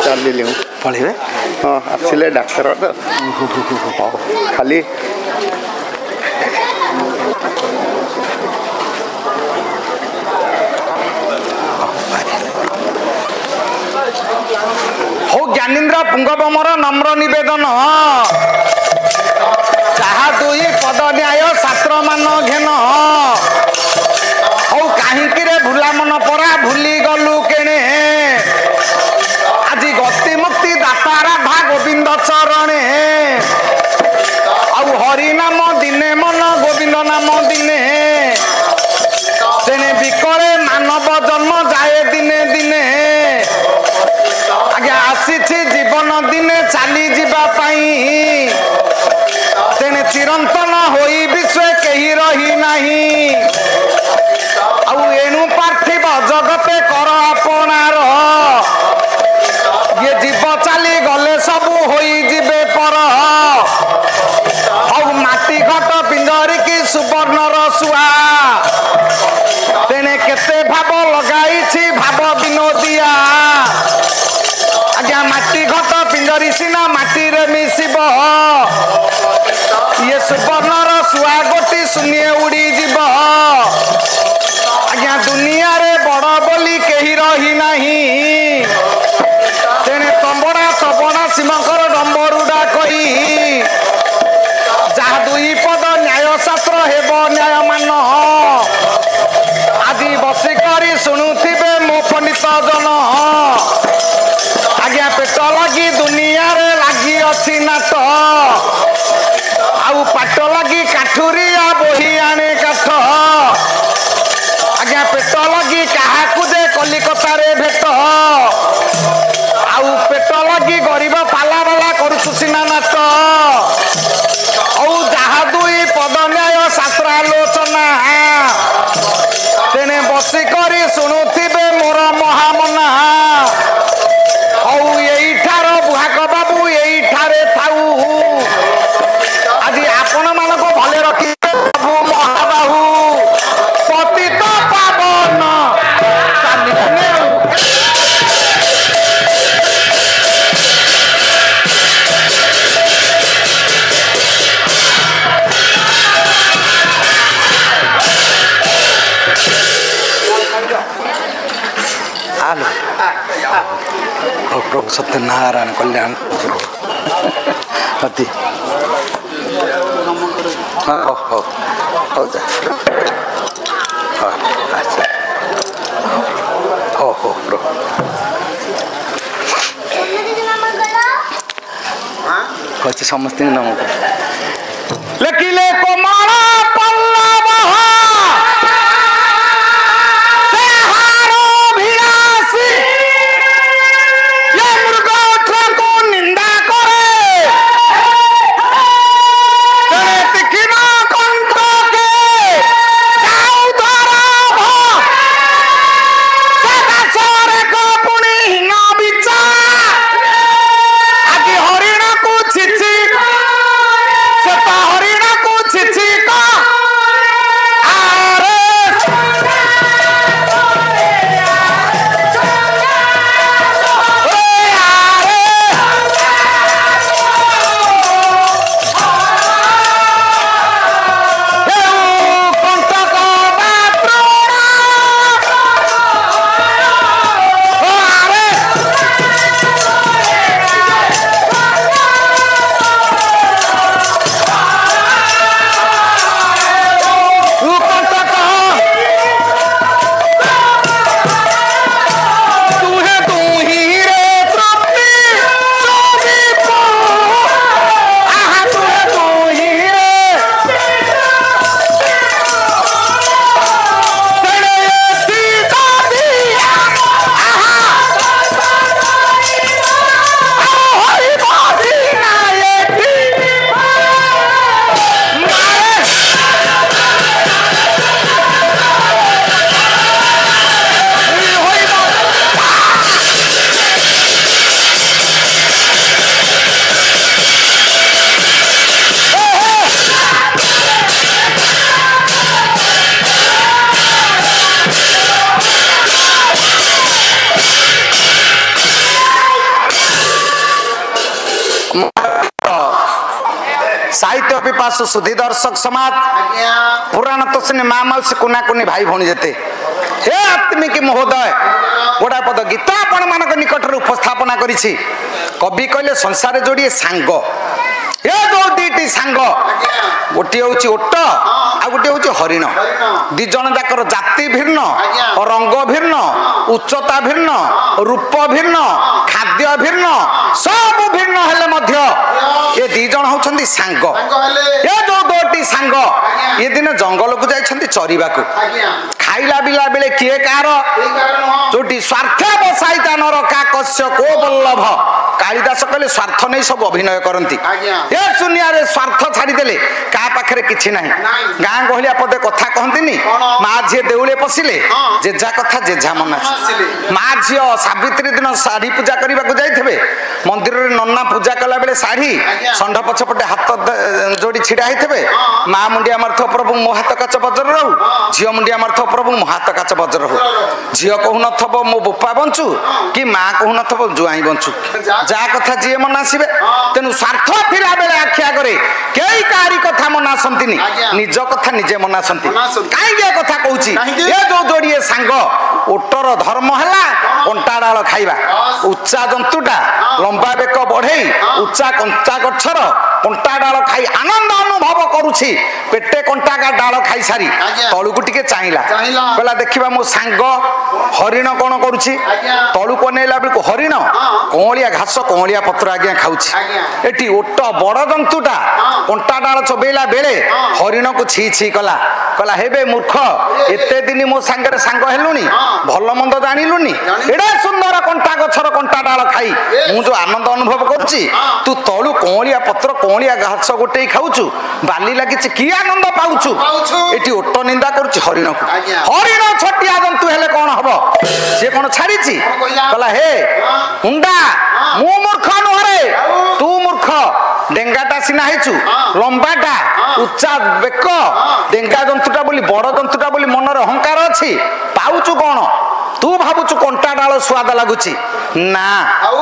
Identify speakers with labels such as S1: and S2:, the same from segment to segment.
S1: चलिए
S2: पढ़े
S1: हाँ आसिले डाक्तर तो खाली
S2: हो ज्ञानेन्द्र पुंगव मोर नम्र निवेदन जहा दुई पद न्याय शास्त्र मान घेन हो कहीं भूला मन परा भूली गलु केणे आज गति मुक्ति दाता राधा गोविंद चरणे आउ हरि नाम दिने मन गोविंद नाम दिने तेने बिकरे मानव जन्म जाए दिने दिने आगे आसी जीवन दिने चली जीवा पाई तेने चिरंतन होई विश्व केही रही नहीं आउ एणु पार्थिव जगते कर अपनार ये जीव चली गले सबू होई जीवे पर आउ माटी घट पिंजरी की सुवर्णर सुआ तेने केते भाव लगाई भाव विनोदिया आज्ञा माटी घट पिंजरी सिना माटी रे मिसिब ये सुवर्णर सुआ गोटी शून्य उड़ी जीव आज्ञा दुनिया रे बड़ बोली केही रही नहीं तेने तंबड़ा तबड़ा सीमकर डंबरुडा कही जहा दुई पद न्याय शास्त्र हेब न्याय मान आदि बसिकारी शुणुथिबे मो पंडित जन आज्ञा पेट लगी दुनिया रे लगी अच्छी नाट आउ पाट लगी काठुरिया बोही आने काठ आज्ञा पेट लगी काहाकू दे कलिकता रे भेट आउ पेट लगी गरीब पाला बाला करुछु सिना नाट आउ जहा दुई पद न्याय शास्त्र आलोचना तेने बसी करी शुणुथिबे मोर महामना आउ एठार बुहाक बाबू एठारे थाऊ आज आपण मानक भले रखी प्रभु महाबाहु पतित पावन प्रभु सत्यनारायण कल्याण अति कह समस्त नमक लेकिले कोमला पल्लव खाद्य पिपासु सुधी दर्शक समाज पुराण तो सिने माँ मौसी कुना कुनी भाई भौणी जेते हे आत्मिक महोदय गोड़ा पद गीत आपण मान निकट उपस्थापना करिछि कवि कहले संसार जोड़िए सांग ए जो दीटी सांग गोटे हूँ ओट आ गोटे हूँ हरिण दी जन जाकर जाति भिन्न रंग भिन्न उच्चता भिन्न रूप भिन्न खाद्य भिन्न सब भिन्न हेले मध्य ये दी जन होछंती सांग ए जो दोटी सांग ये दिन जंगल को जाइछंती चरिबा को खाइला बिला बेले किए कार जोटी स्वार्थ बसाइता नर काकस्य को बल्लभ कालिदास कहले स्वार्थ नहीं सब अभिनय करती ए सुनिया रे स्वार्थ छाड़ी देले का पाखरे किछि नाही गां गहलिया पदे कथा कहंतिनी माँ झी देउले पसिले जेजा कथा जेजा मना माँ झी सावित्री दिन साड़ी पूजा करने को जाइथिबे मंदिर रे नन्ना पूजा कला बेले साड़ी षंढ पछपटे हाथ जोड़ी छिड़ा होइथिबे माँ मुंडिया मारथो प्रभु मो हाथ काच वज्र रहू झियो मुंडिया मारथो प्रभु मो हाथ काच वज्र रहू झियो कहू नथबो मो बोपा बंचू कि माँ कहू नथबो जुआई बंचू जा कथा जी मनासिबे तेनु स्वार्थ थिला बेले आख्या करे केई कारी कथा मनासंतिनी निज कथा निजे मनासंती काई के कथा कहूची ए जो जोड़िए सांग ओटर धर्म हला कंटा डाल खाइबा उच्चा जंतुटा लंबा बेक बढ़ई उच्चा कंचा गछर कंटा डाल खाई आनंद अनुभव करुछि पेटे कंटा का डाल खाई सारी तळु को टिके चाहिला कहला देखिबा मो सांग हरिण कोन करुछि तळु को नेला बेलको हरिण कोंलिया घास कोंलिया पत्र आज्ञा खाउछि एटी ओट बड़ जंतुटा कंटा डाल चबेला बेले हरिण को छी छी कला कहला हेबे मूर्ख एते दिन मो सांगरे सांग हेलुनी भल मंद जानिलुनी एडा सुंदर कंटा गछर कंटा डाल खाई मु जो आनंद अनुभव करछि तू तळु कोंलिया पत्र कोंलिया घास गोटे खाउछु बाली लागिछि की आनंद पाउछु एटी ओट निंदा करछि हरिण को हरिण छटिया जंतु हेले कोन हबो से कोन छाड़िछि कहला हे हुंडा मु मूर्ख नहरे तू मूर्ख डेंगाटा सिना हेचु लंबाटा उच्चा बेक डेंगा जंतुटा बोली बड़ जंतुटा बोली मनर अहंकार अछि पाउछु कोन तू भाबुछु कंटा डाल स्वाद लागुछि ना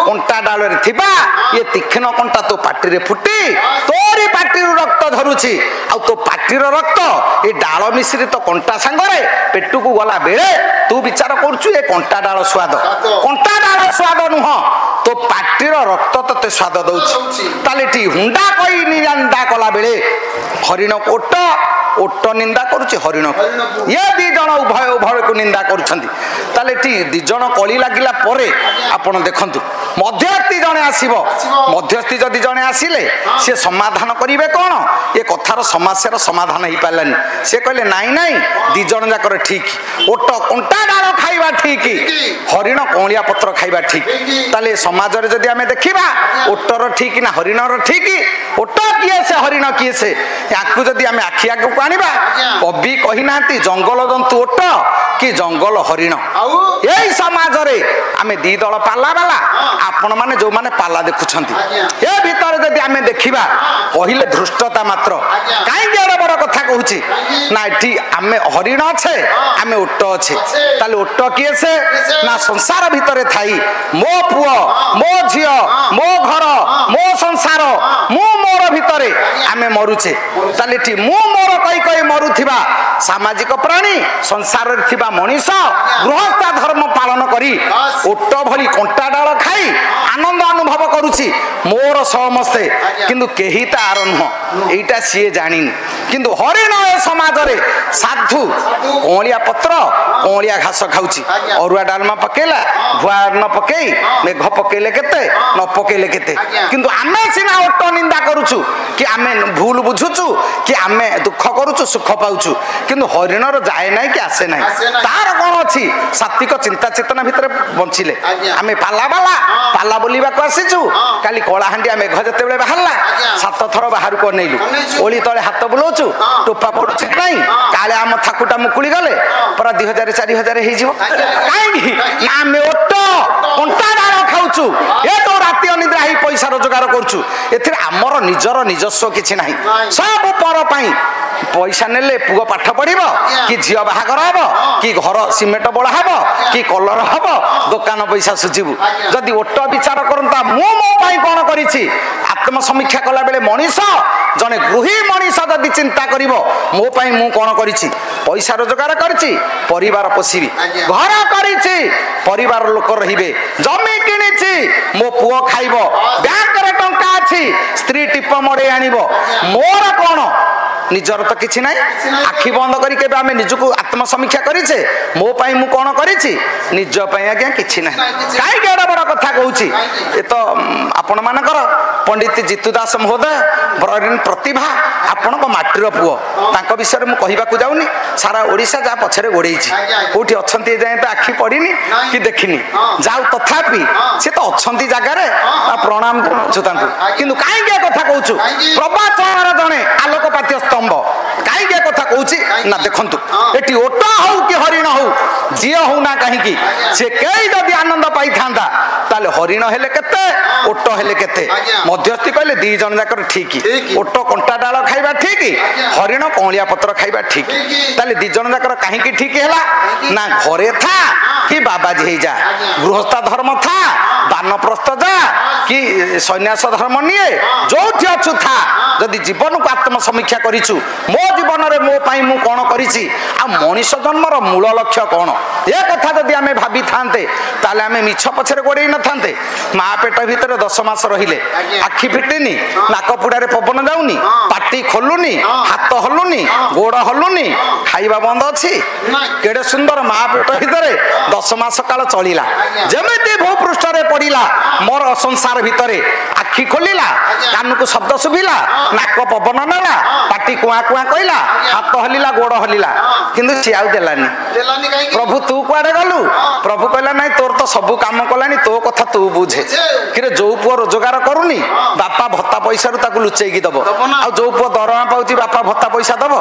S2: कंटा डाल रे थिबा ये तीक्ष्ण कंटा तो पाटी रे फुटी तोरी पाटी रु रक्त धरुछि आ तो पाटी रो रक्त ए डाल मिश्रित कंटा संगरे पेटु को गला बेले तू विचार करछु ए कंटा डाल स्वाद कंटा डाल स्वाद नुह तो पाटी रो रक्त तते स्वाद दउछि तालेटी हुंडा कई निंदा कला बेले हरिण कोट ओट निंदा करुछि हरिण ये दी जण उभय उभय को निंदा करूछंती ताले टी दी जण कली लागिला परे आपण देखंतु मध्यस्थी जणे आसीबो मध्यस्थी जदी जणे आसीले से समाधान करिवे कोन ए कथार समस्यार समाधान ही पालानी से कहले नाही नाही दी जण जाकर ठीक ओट कंटा डाल खाइबा ठीक हरिण कोंलिया पत्र खाइबा ठीक ताले समाज रे जदी हमें देखिबा ओटर ठीक ना हरिणर ठीक ओट किए से हरिण किए से याकु जदी हमें आखि आगु आनिबा कवि कहि नांती जंगल जंतु ओट कि जंगल हरिण एई समाज रे आमे दी दल पाला वाला आपण माने जो माने पाला देखुछंती ए भीतर जदी आमे देखिबा कहिले धृष्टता मात्र काई गेड़ बड़ कथा कहूची ना एठी आमे हरिण छे आमे ओट छे ताले ओट किए से ना संसार भीतर थाई मो पुओ मो झियो मो घर मो संसार मु मोर भीतर आमे मरुचे ताले एठी मु मोर कई कई मरुथिबा सामाजिक प्राणी संसार रे थिबा मनीष गृहस्थ धर्म पालन करी ओट भली कंटा डाल खाई आनंद अनुभव करुछि मोर समस्ते किंतु केही तार नुह एटा सिए जानिनी किंतु हरिण ए समाज रे साधु कोंलिया पत्र कोंलिया घास खाउछि अरुआ डालमा पकेला भुआ न पकेई मेघ पकेले केते न पकेले केते किंतु आमे सिना ओट निंदा करूछु कि आमे भूल बुझुछु कि आमे दुख करूछु सुख पाउछु किंतु हरिणर जाए नाही कि आसे नाही तार कोन अछि सात्विक चिंता चेतना भितर बंचिले आमे पाला बाला पाला बोलिबा को आसीछु काली कोलाहांडिया मेघ जते बेले बाहरला सात थर बाहर को नेलु ओली तळे हाथ बुलोछु टोपा पडुछि नाही काले आम थाकुटा मुकुली गले पर 2000 4000 हे जिवो काई ना मे ओट कंटा डाल खाउछु ए तो राती अनिद्रा ही पैसा रोजगार करछु एथिरे हमर निजर निजस्व किछि नाही सब पर पई पैसा नेले पुओ पाठ पढ़िबो कि झियो बाहागर हबो कि घर सिमेंट बळा हबो कि कलर हबो दुकान पैसा सुझिबु जदि ओट विचार करंता मो पई कोन करिछि आत्मसमीक्षा कला बेले मनीष जने गृही मनीष जदि चिंता करिवो मो पई मु कोन करिछि पैसा रोजगार करिछि परिवार पोषिबी घर करिछि परिवार लोक रहिबे जमी किनिछि मो पुओ खाइबो बैंक रे टंका अछि स्त्री टिप मडे आनिबो मोर कोन निजर तो किछि नाही आखि बंद करी के आमे निजको आत्मसमीक्षा करिछे मो पई मु कोन करिछि निज पई आज्ञा किछि नाही काई केडा बड़ कथा कहूछि ए तो आपण मानकर पंडित जितुदास महोदय बरन प्रतिभा आपण को माटीर पुओ तांको विषय मु कहिबा को जाउनी सारा ओडिसा जा पछरे गोडेइछि कोठी अछंती जाय तो आखि पडिनी कि देखिनी जाउ तथापि से तो अछंती जगह रे प्रणाम छु तांको किंतु काई के कथा कहूछु प्रभाचर जने आलोकपाती स्तंभ काई के कथा कहूछि ना देखंतु एटी ओटा हो कि हरिण हो जियो हो ना कहीं की से केई जदि आनंद पाई थांदा ताले हरिण हेले केते ओटो हेले केते मध्यस्थी कहले दी जन जाकर ठीक ओटो कंटा डाल खाइबा ठीक हरिण कौलिया पत्र खाइबा ठीक ताले दी जन जाकर कहीं की ठीक हैला ना घरे था कि बाबाजी हे जा गृहस्थ धर्म था दानप्रस्थ जा कि सन्यास धर्म निये जोठी अछु था जदि जीवन को आत्मसमीक्षा करिछु मो जीवन रे मो पाई मु कोन करिछि आ मनीष जन्मर मूल लक्ष्य कोन ए कथा जदि आमे भाबी थांते ताले आमे मिछ पछरे गोडेई न थांते मा पेट भीतर 10 मास रहिले आखि फिटिनी नाक पुडारे पवन जाउनी पाटी खोलुनी हाथ हलुनी गोड़ हलुनी खाइबा बंद अछि केडे सुंदर मा पेट भीतर 10 मास काल चलिला जेमेति भूपृष्ठ रे पडिला मोर संसार भीतर आखि खोलिला कान को शब्द सुभिला नाक पवन नेला पाटी कुआ कुआ कहला हाथ हलिला गोड़ हलिला किंतु सी आउ देलानी प्रभु तू कुआडे गलु प्रभु कहला नहीं तोर तो सब काम कलानी तो कथा तू बुझे कि जो पुओ रोजगार करूनी बापा भत्ता पैसा रु ताकू लुचेकी दबो आ जो पुओ दरमा पाउची बापा भत्ता पैसा दबो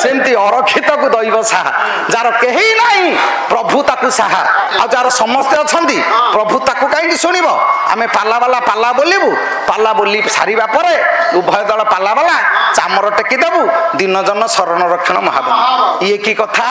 S2: सेमती अरक्षित को दैव साहा जार केही नाही प्रभु ताकू साहा आ जार समस्त अछंती प्रभु ताकू काई सुनिबो आमे पाला वाला पाला बोलिबु पाला बोली सारिबा परे उभय दल पाला वाला चामर टेकी देबु दिन जन शरण रक्षण महाबली ये की कथा।